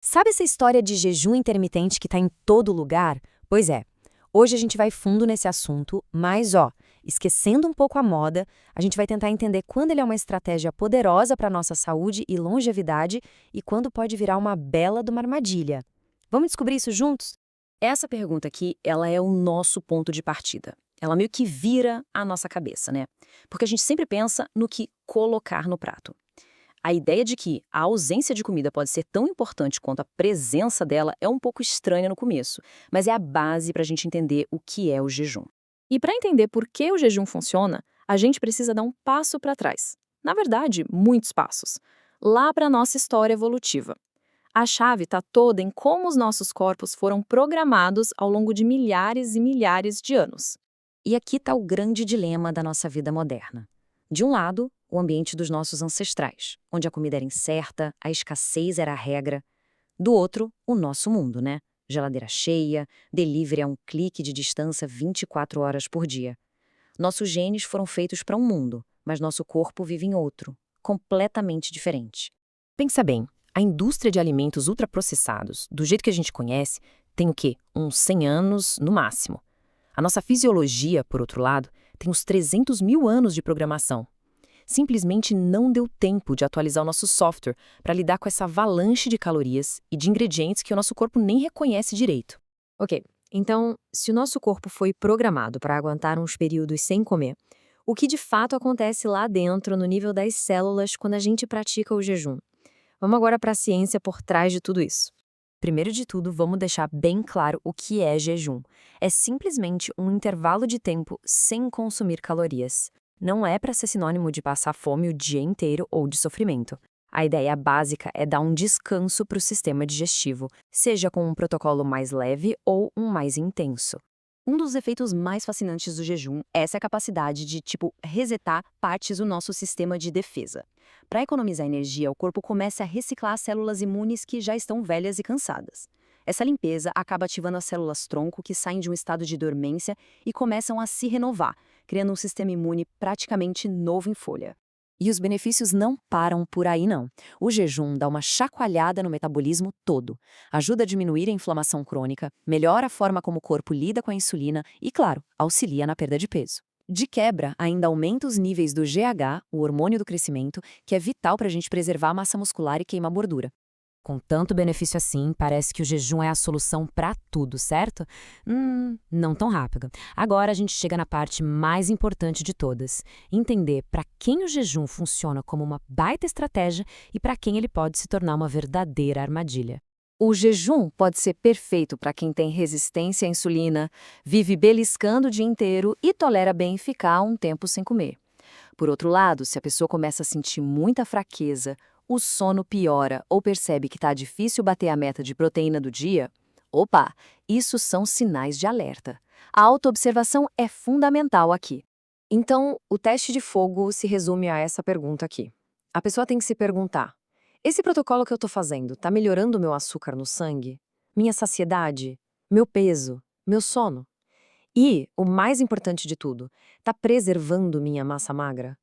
Sabe essa história de jejum intermitente que está em todo lugar? Pois é, hoje a gente vai fundo nesse assunto, mas esquecendo um pouco a moda, a gente vai tentar entender quando ele é uma estratégia poderosa para a nossa saúde e longevidade e quando pode virar uma bela de uma armadilha. Vamos descobrir isso juntos? Essa pergunta aqui, ela é o nosso ponto de partida. Ela meio que vira a nossa cabeça, né? Porque a gente sempre pensa no que colocar no prato. A ideia de que a ausência de comida pode ser tão importante quanto a presença dela é um pouco estranha no começo, mas é a base para a gente entender o que é o jejum. E para entender por que o jejum funciona, a gente precisa dar um passo para trás. Na verdade, muitos passos. Lá para a nossa história evolutiva. A chave está toda em como os nossos corpos foram programados ao longo de milhares e milhares de anos. E aqui está o grande dilema da nossa vida moderna. De um lado, o ambiente dos nossos ancestrais, onde a comida era incerta, a escassez era a regra. Do outro, o nosso mundo, né? Geladeira cheia, delivery a um clique de distância 24 horas por dia. Nossos genes foram feitos para um mundo, mas nosso corpo vive em outro, completamente diferente. Pensa bem, a indústria de alimentos ultraprocessados, do jeito que a gente conhece, tem o quê? Uns 100 anos no máximo. A nossa fisiologia, por outro lado, tem uns 300 mil anos de programação. Simplesmente não deu tempo de atualizar o nosso software para lidar com essa avalanche de calorias e de ingredientes que o nosso corpo nem reconhece direito. Ok, então, se o nosso corpo foi programado para aguentar uns períodos sem comer, o que de fato acontece lá dentro, no nível das células, quando a gente pratica o jejum? Vamos agora para a ciência por trás de tudo isso. Primeiro de tudo, vamos deixar bem claro o que é jejum. É simplesmente um intervalo de tempo sem consumir calorias. Não é para ser sinônimo de passar fome o dia inteiro ou de sofrimento. A ideia básica é dar um descanso para o sistema digestivo, seja com um protocolo mais leve ou um mais intenso. Um dos efeitos mais fascinantes do jejum é essa capacidade de, resetar partes do nosso sistema de defesa. Para economizar energia, o corpo começa a reciclar as células imunes que já estão velhas e cansadas. Essa limpeza acaba ativando as células-tronco que saem de um estado de dormência e começam a se renovar, criando um sistema imune praticamente novo em folha. E os benefícios não param por aí, não. O jejum dá uma chacoalhada no metabolismo todo, ajuda a diminuir a inflamação crônica, melhora a forma como o corpo lida com a insulina e, claro, auxilia na perda de peso. De quebra, ainda aumenta os níveis do GH, o hormônio do crescimento, que é vital para a gente preservar a massa muscular e queimar gordura. Com tanto benefício assim, parece que o jejum é a solução para tudo, certo? Não tão rápido. Agora a gente chega na parte mais importante de todas: entender para quem o jejum funciona como uma baita estratégia e para quem ele pode se tornar uma verdadeira armadilha. O jejum pode ser perfeito para quem tem resistência à insulina, vive beliscando o dia inteiro e tolera bem ficar um tempo sem comer. Por outro lado, se a pessoa começa a sentir muita fraqueza, o sono piora ou percebe que está difícil bater a meta de proteína do dia, opa, isso são sinais de alerta. A autoobservação é fundamental aqui. Então, o teste de fogo se resume a essa pergunta aqui. A pessoa tem que se perguntar: esse protocolo que eu estou fazendo está melhorando o meu açúcar no sangue? Minha saciedade? Meu peso? Meu sono? E, o mais importante de tudo, está preservando minha massa magra?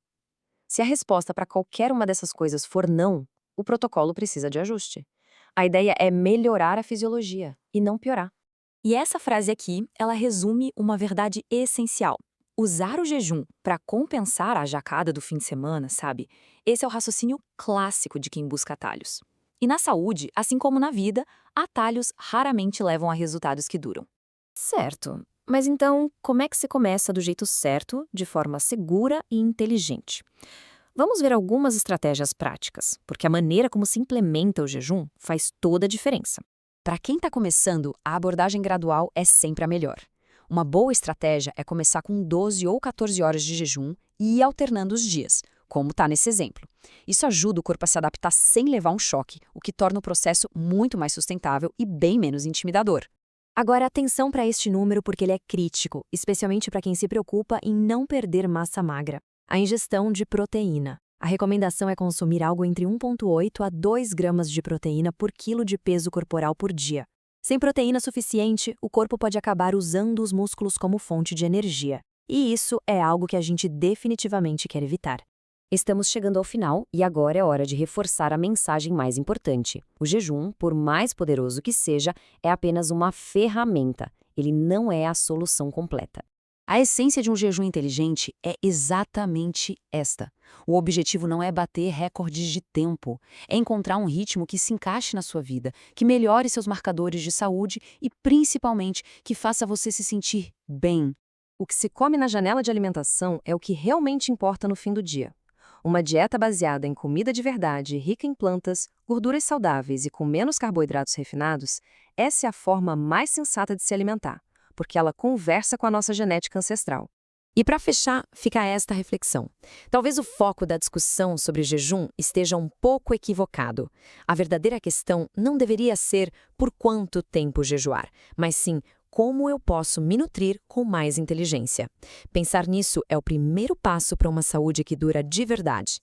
Se a resposta para qualquer uma dessas coisas for não, o protocolo precisa de ajuste. A ideia é melhorar a fisiologia e não piorar. E essa frase aqui, ela resume uma verdade essencial. Usar o jejum para compensar a jacada do fim de semana, sabe? Esse é o raciocínio clássico de quem busca atalhos. E na saúde, assim como na vida, atalhos raramente levam a resultados que duram. Certo. Mas então, como é que se começa do jeito certo, de forma segura e inteligente? Vamos ver algumas estratégias práticas, porque a maneira como se implementa o jejum faz toda a diferença. Para quem está começando, a abordagem gradual é sempre a melhor. Uma boa estratégia é começar com 12 ou 14 horas de jejum e ir alternando os dias, como está nesse exemplo. Isso ajuda o corpo a se adaptar sem levar um choque, o que torna o processo muito mais sustentável e bem menos intimidador. Agora, atenção para este número porque ele é crítico, especialmente para quem se preocupa em não perder massa magra. A ingestão de proteína. A recomendação é consumir algo entre 1,8 a 2 gramas de proteína por quilo de peso corporal por dia. Sem proteína suficiente, o corpo pode acabar usando os músculos como fonte de energia. E isso é algo que a gente definitivamente quer evitar. Estamos chegando ao final e agora é hora de reforçar a mensagem mais importante. O jejum, por mais poderoso que seja, é apenas uma ferramenta. Ele não é a solução completa. A essência de um jejum inteligente é exatamente esta. O objetivo não é bater recordes de tempo, é encontrar um ritmo que se encaixe na sua vida, que melhore seus marcadores de saúde e, principalmente, que faça você se sentir bem. O que se come na janela de alimentação é o que realmente importa no fim do dia. Uma dieta baseada em comida de verdade, rica em plantas, gorduras saudáveis e com menos carboidratos refinados, essa é a forma mais sensata de se alimentar, porque ela conversa com a nossa genética ancestral. E para fechar, fica esta reflexão. Talvez o foco da discussão sobre jejum esteja um pouco equivocado. A verdadeira questão não deveria ser por quanto tempo jejuar, mas sim como eu posso me nutrir com mais inteligência. Pensar nisso é o primeiro passo para uma saúde que dura de verdade.